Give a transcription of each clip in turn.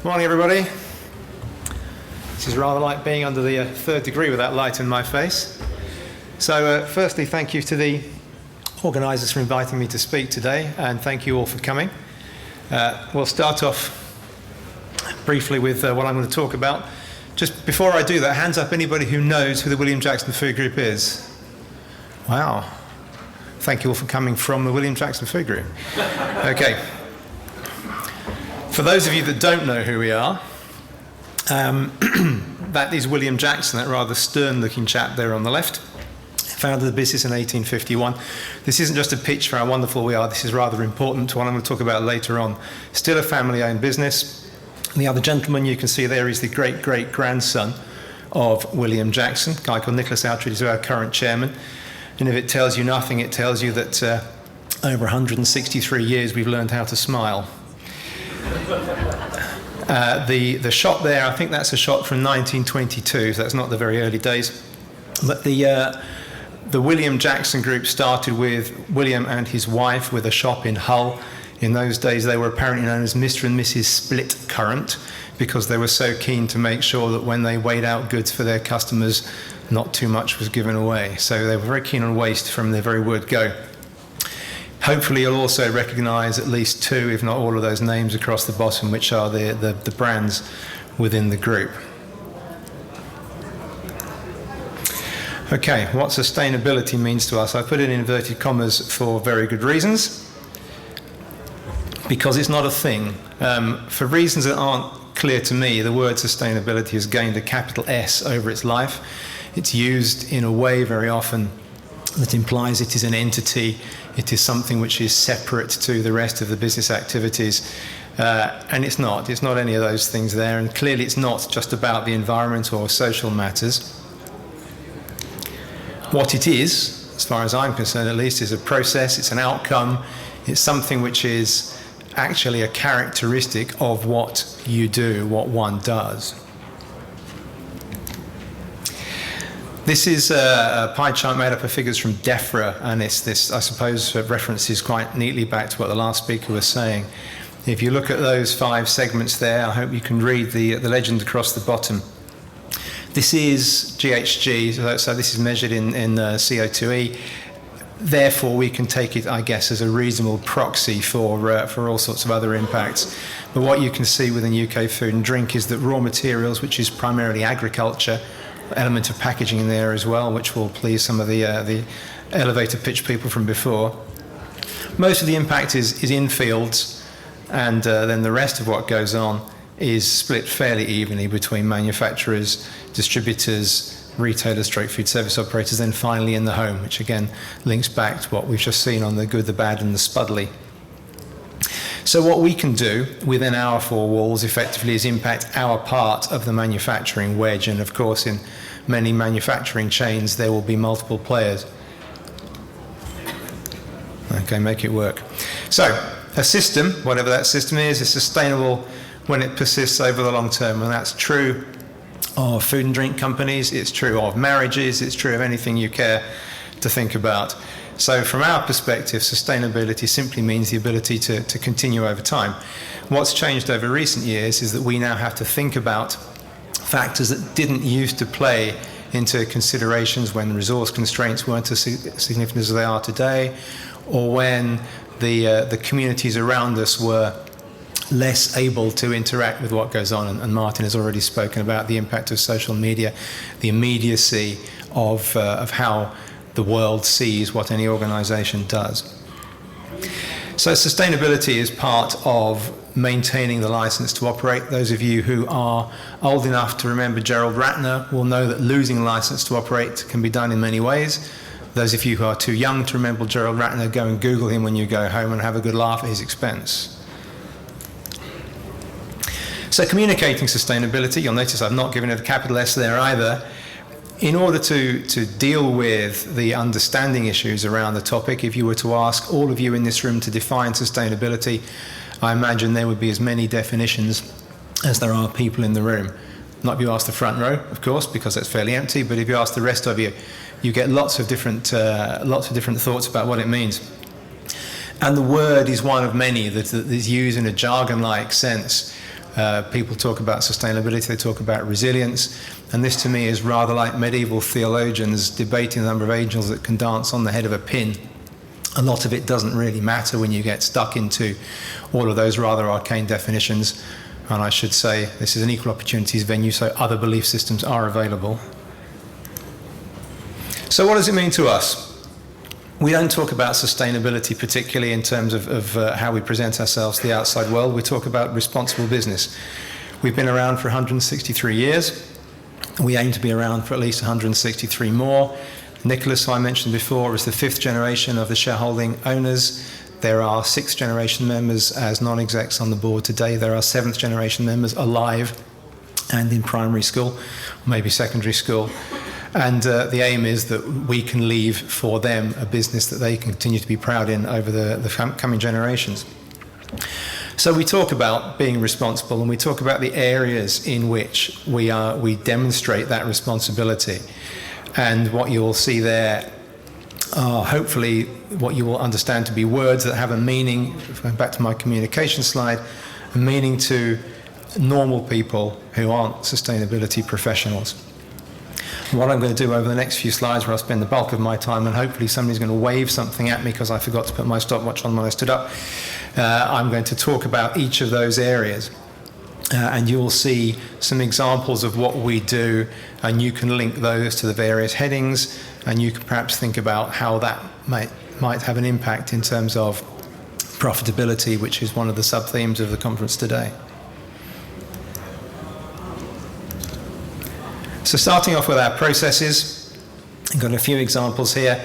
Morning, everybody. This is rather like being under the third degree with that light in my face. So firstly, thank you to the organisers for inviting me to speak today, and thank you all for coming. We'll start off briefly with what I'm going to talk about. Just before I do that, hands up anybody who knows who the William Jackson Food Group is. Wow. Thank you all for coming from the William Jackson Food Group. Okay. For those of you that don't know who we are, that is William Jackson, that rather stern-looking chap there on the left. Founded the business in 1851. This isn't just a pitch for how wonderful we are. This is rather important to what I'm going to talk about later on. Still a family-owned business. And the other gentleman you can see there is the great-great-grandson of William Jackson, a guy called Nicholas Outridge, who's our current chairman. And if it tells you nothing, it tells you that over 163 years we've learned how to smile. The shot there, I think that's a shot from 1922, so that's not the very early days. But the William Jackson Group started with William and his wife with a shop in Hull. In those days, they were apparently known as Mr. and Mrs. Split Current because they were so keen to make sure that when they weighed out goods for their customers, not too much was given away. So they were very keen on waste from their very word go. Hopefully, you'll also recognise at least two, if not all of those names across the bottom, which are the brands within the group. Okay, what sustainability means to us. I put it in inverted commas for very good reasons. Because it's not a thing. For reasons that aren't clear to me, the word sustainability has gained a capital S over its life. It's used in a way very often that implies it is an entity, it is something which is separate to the rest of the business activities. And it's not any of those things there, and clearly it's not just about the environment or social matters. What it is, as far as I'm concerned at least, is a process, it's an outcome, it's something which is actually a characteristic of what you do, what one does. This is a pie chart made up of figures from DEFRA, and it's this, I suppose, references quite neatly back to what the last speaker was saying. If you look at those 5 segments there, I hope you can read the legend across the bottom. This is GHG, so this is measured in CO2e. Therefore, we can take it, I guess, as a reasonable proxy for all sorts of other impacts. But what you can see within UK Food and Drink is that raw materials, which is primarily agriculture, element of packaging in there as well, which will please some of the elevator pitch people from before. Most of the impact is in fields, and then the rest of what goes on is split fairly evenly between manufacturers, distributors, retailers, straight food service operators, then finally in the home, which again links back to what we've just seen on the good, the bad and the spuddly. So what we can do within our 4 walls effectively is impact our part of the manufacturing wedge, and of course in many manufacturing chains there will be multiple players. Okay, make it work. So a system, whatever that system is sustainable when it persists over the long term, and that's true of food and drink companies, it's true of marriages, it's true of anything you care to think about. So from our perspective, sustainability simply means the ability to continue over time. What's changed over recent years is that we now have to think about factors that didn't used to play into considerations when resource constraints weren't as significant as they are today, or when the communities around us were less able to interact with what goes on, and Martin has already spoken about the impact of social media, the immediacy of how the world sees what any organisation does. So sustainability is part of maintaining the licence to operate. Those of you who are old enough to remember Gerald Ratner will know that losing licence to operate can be done in many ways. Those of you who are too young to remember Gerald Ratner, go and Google him when you go home and have a good laugh at his expense. So communicating sustainability, you'll notice I've not given it a capital S there either. In order to deal with the understanding issues around the topic, if you were to ask all of you in this room to define sustainability, I imagine there would be as many definitions as there are people in the room. Not if you ask the front row, of course, because that's fairly empty, but if you ask the rest of you, you get lots of different thoughts about what it means. And the word is one of many that is used in a jargon-like sense. People talk about sustainability, they talk about resilience, and this to me is rather like medieval theologians debating the number of angels that can dance on the head of a pin. A lot of it doesn't really matter when you get stuck into all of those rather arcane definitions. And I should say this is an equal opportunities venue, so other belief systems are available. So what does it mean to us? We don't talk about sustainability particularly in terms of how we present ourselves to the outside world. We talk about responsible business. We've been around for 163 years. We aim to be around for at least 163 more. Nicholas, who I mentioned before, is the 5th generation of the shareholding owners. There are 6th generation members as non-execs on the board today. There are 7th generation members alive and in primary school, maybe secondary school. And the aim is that we can leave for them a business that they continue to be proud in over the coming generations. So we talk about being responsible, and we talk about the areas in which we demonstrate that responsibility. And what you will see there are hopefully what you will understand to be words that have a meaning, going back to my communication slide, a meaning to normal people who aren't sustainability professionals. What I'm going to do over the next few slides, where I'll spend the bulk of my time, and hopefully somebody's going to wave something at me because I forgot to put my stopwatch on when I stood up, I'm going to talk about each of those areas. And you'll see some examples of what we do, and you can link those to the various headings, and you can perhaps think about how that might have an impact in terms of profitability, which is one of the sub-themes of the conference today. So starting off with our processes, I've got a few examples here.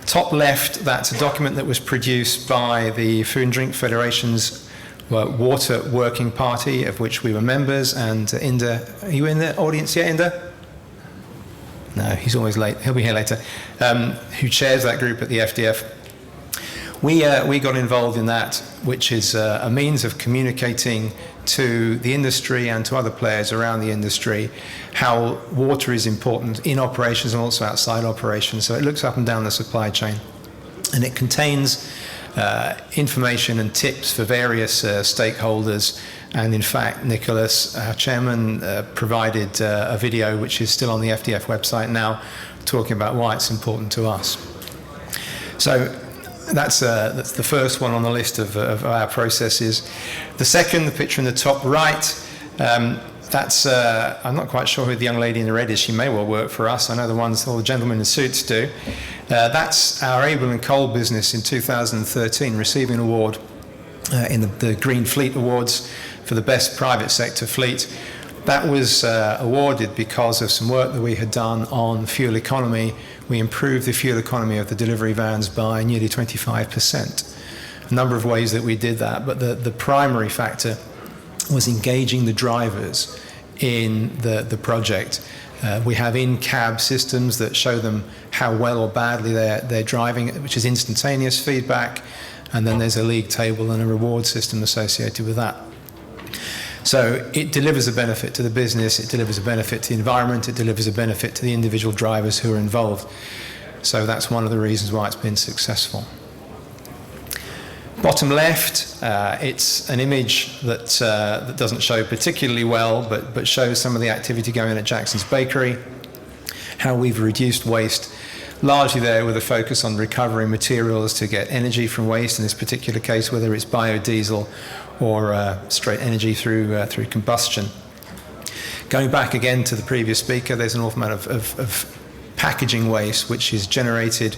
Top left, that's a document that was produced by the Food and Drink Federation's Water Working Party, of which we were members. And Inder, are you in the audience yet, Inder? No, he's always late. He'll be here later. Who chairs that group at the FDF. We got involved in that, which is a means of communicating to the industry and to other players around the industry how water is important in operations and also outside operations. So it looks up and down the supply chain, and it contains information and tips for various stakeholders. And in fact, Nicholas, our chairman, provided a video which is still on the FDF website now, talking about why it's important to us. So that's the first one on the list of our processes. The second, the picture in the top right, that's, I'm not quite sure who the young lady in the red is. She may well work for us. I know the ones, all the gentlemen in suits do. That's our Abel and Cole business in 2013, receiving an award in the Green Fleet Awards for the best private sector fleet. That was awarded because of some work that we had done on fuel economy. We improved the fuel economy of the delivery vans by nearly 25%. A number of ways that we did that, but the primary factor was engaging the drivers in the project. We have in-cab systems that show them how well or badly they're driving, which is instantaneous feedback, and then there's a league table and a reward system associated with that. So it delivers a benefit to the business, it delivers a benefit to the environment, it delivers a benefit to the individual drivers who are involved. So that's one of the reasons why it's been successful. Bottom left, it's an image that doesn't show particularly well, but shows some of the activity going on at Jackson's Bakery, how we've reduced waste, largely there with a focus on recovering materials to get energy from waste, in this particular case, whether it's biodiesel or straight energy through combustion. Going back again to the previous speaker, there's an awful amount of packaging waste which is generated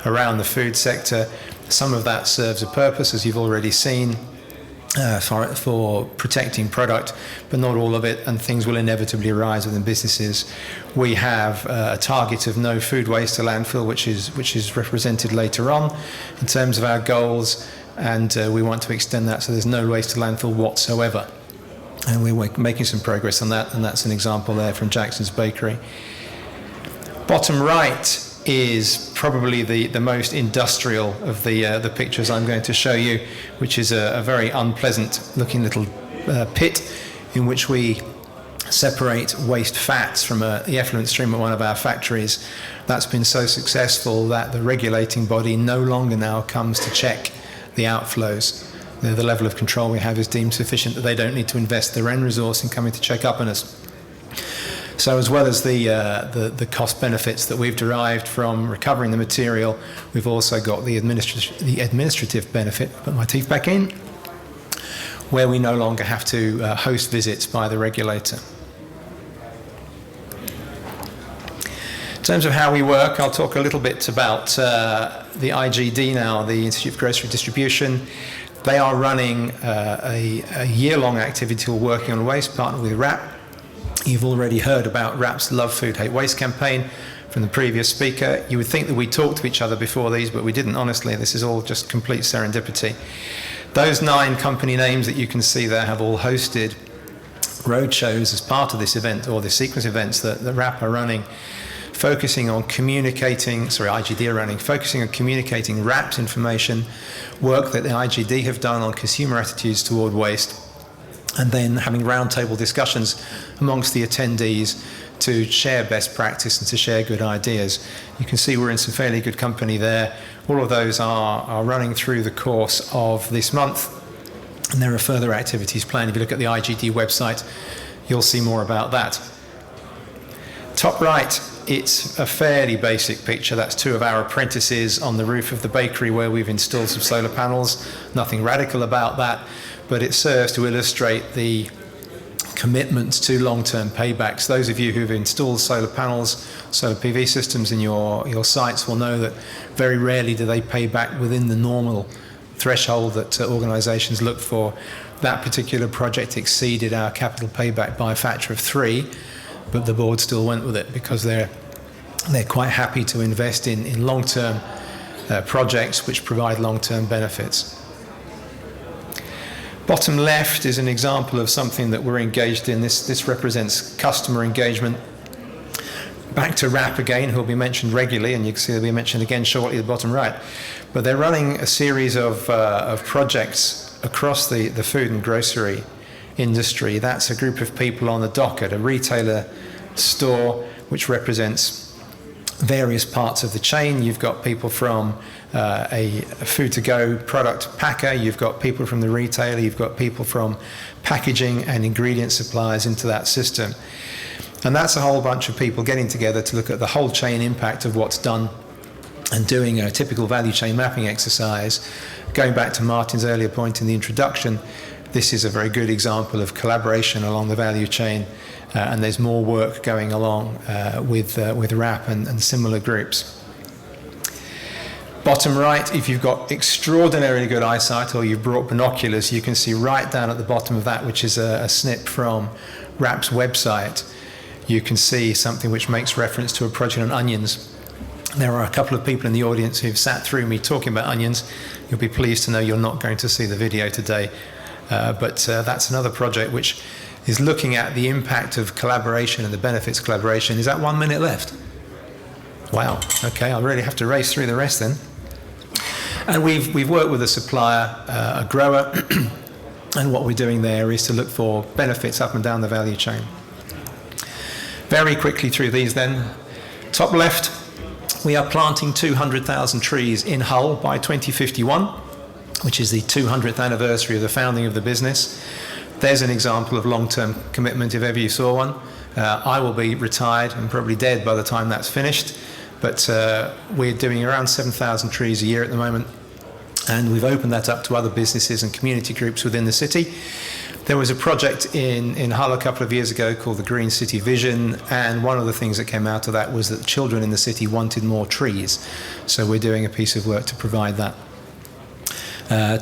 around the food sector. Some of that serves a purpose, as you've already seen, for protecting product, but not all of it, and things will inevitably arise within businesses. We have a target of no food waste to landfill, which is represented later on in terms of our goals, and we want to extend that so there's no waste to landfill whatsoever. And we're making some progress on that, and that's an example there from Jackson's Bakery. Bottom right is probably the most industrial of the pictures I'm going to show you, which is a very unpleasant looking little pit in which we separate waste fats from the effluent stream at one of our factories. That's been so successful that the regulating body no longer now comes to check the outflows. the level of control we have is deemed sufficient that they don't need to invest their own resource in coming to check up on us. So as well as the cost benefits that we've derived from recovering the material, we've also got the administrative benefit, put my teeth back in, where we no longer have to host visits by the regulator. In terms of how we work, I'll talk a little bit about the IGD now, the Institute for Grocery Distribution. They are running a year-long activity called Working on Waste, partnered with WRAP. You've already heard about WRAP's Love Food, Hate Waste campaign from the previous speaker. You would think that we talked to each other before these, but we didn't, honestly. This is all just complete serendipity. Those 9 company names that you can see there have all hosted roadshows as part of this event, or the sequence of events that WRAP are running, focusing on communicating, IGD are running, focusing on communicating WRAP's information, work that the IGD have done on consumer attitudes toward waste, and then having roundtable discussions amongst the attendees to share best practice and to share good ideas. You can see we're in some fairly good company there. All of those are running through the course of this month, and there are further activities planned. If you look at the IGD website, you'll see more about that. Top right, it's a fairly basic picture. That's 2 of our apprentices on the roof of the bakery where we've installed some solar panels. Nothing radical about that, but it serves to illustrate the commitment to long-term paybacks. Those of you who've installed solar panels, solar PV systems in your sites will know that very rarely do they pay back within the normal threshold that organisations look for. That particular project exceeded our capital payback by a factor of 3, but the board still went with it because they're quite happy to invest in long-term projects which provide long-term benefits. Bottom left is an example of something that we're engaged in. This represents customer engagement. Back to WRAP again, who will be mentioned regularly, and you can see they'll be mentioned again shortly at the bottom right. But they're running a series of projects across the food and grocery industry. That's a group of people on the dock at a retailer store, which represents various parts of the chain. You've got people from a food-to-go product packer, you've got people from the retailer, you've got people from packaging and ingredient suppliers into that system. And that's a whole bunch of people getting together to look at the whole chain impact of what's done and doing a typical value chain mapping exercise. Going back to Martin's earlier point in the introduction, this is a very good example of collaboration along the value chain, and there's more work going along with WRAP and similar groups. Bottom right, if you've got extraordinarily good eyesight or you've brought binoculars, you can see right down at the bottom of that, which is a snip from WRAP's website. You can see something which makes reference to a project on onions. There are a couple of people in the audience who've sat through me talking about onions. You'll be pleased to know you're not going to see the video today. But that's another project which is looking at the impact of collaboration and the benefits of collaboration. Is that 1 minute left? Wow, okay, I'll really have to race through the rest then. And we've worked with a supplier, a grower, and what we're doing there is to look for benefits up and down the value chain. Very quickly through these then. Top left, we are planting 200,000 trees in Hull by 2051, which is the 200th anniversary of the founding of the business. There's an example of long-term commitment if ever you saw one. I will be retired and probably dead by the time that's finished, but we're doing around 7,000 trees a year at the moment, and we've opened that up to other businesses and community groups within the city. There was a project in Hull a couple of years ago called the Green City Vision, and one of the things that came out of that was that children in the city wanted more trees. So we're doing a piece of work to provide that.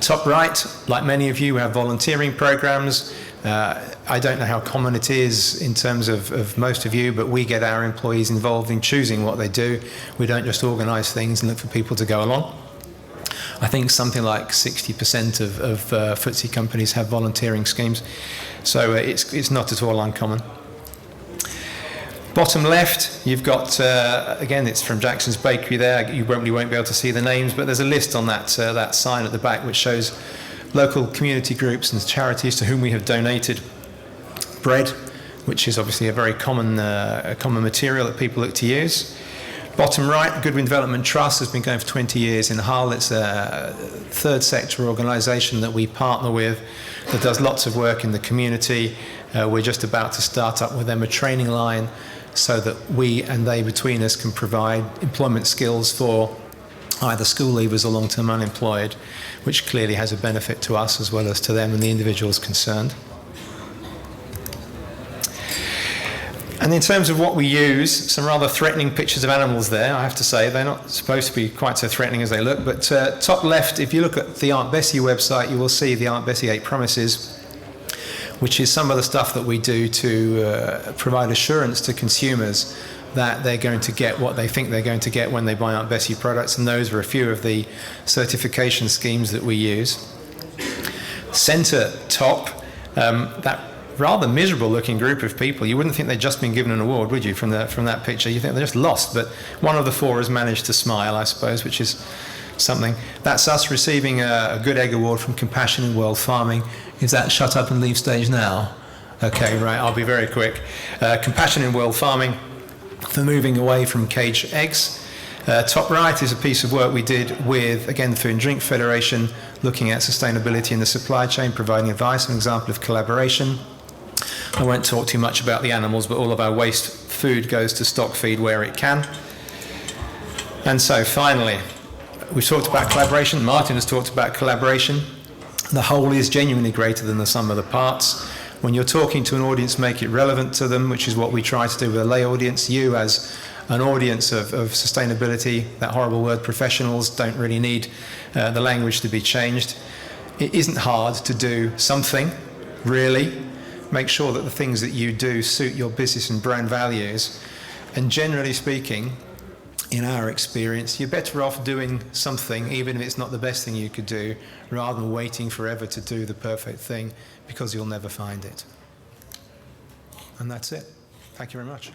Top right, like many of you, we have volunteering programs. I don't know how common it is in terms of most of you, but we get our employees involved in choosing what they do. We don't just organise things and look for people to go along. I think something like 60% of FTSE companies have volunteering schemes, so it's not at all uncommon. Bottom left, you've got, again, it's from Jackson's Bakery there. You probably won't be able to see the names, but there's a list on that sign at the back which shows local community groups and charities to whom we have donated bread, which is obviously a very common material that people look to use. Bottom right, Goodwin Development Trust has been going for 20 years in Hull. It's a third sector organisation that we partner with that does lots of work in the community. We're just about to start up with them a training line so that we and they between us can provide employment skills for either school leavers or long-term unemployed, which clearly has a benefit to us as well as to them and the individuals concerned. And in terms of what we use, some rather threatening pictures of animals there, I have to say. They're not supposed to be quite so threatening as they look, but top left, if you look at the Aunt Bessie website, you will see the Aunt Bessie 8 Promises, which is some of the stuff that we do to provide assurance to consumers that they're going to get what they think they're going to get when they buy Aunt Bessie products, and those are a few of the certification schemes that we use. Centre top, that rather miserable looking group of people, you wouldn't think they'd just been given an award, would you, from that picture? You think they're just lost, but one of the four has managed to smile, I suppose, which is something. That's us receiving a Good Egg Award from Compassion in World Farming. Is that shut up and leave stage now? Okay, right, I'll be very quick. Compassion in World Farming for moving away from caged eggs. Top right is a piece of work we did with, again, the Food and Drink Federation, looking at sustainability in the supply chain, providing advice, an example of collaboration. I won't talk too much about the animals, but all of our waste food goes to stock feed where it can. And so finally, we've talked about collaboration. Martin has talked about collaboration. The whole is genuinely greater than the sum of the parts. When you're talking to an audience, make it relevant to them, which is what we try to do with a lay audience. You, as an audience of sustainability, that horrible word, professionals, don't really need the language to be changed. It isn't hard to do something, really. Make sure that the things that you do suit your business and brand values. And generally speaking, in our experience, you're better off doing something, even if it's not the best thing you could do, rather than waiting forever to do the perfect thing, because you'll never find it. And that's it. Thank you very much.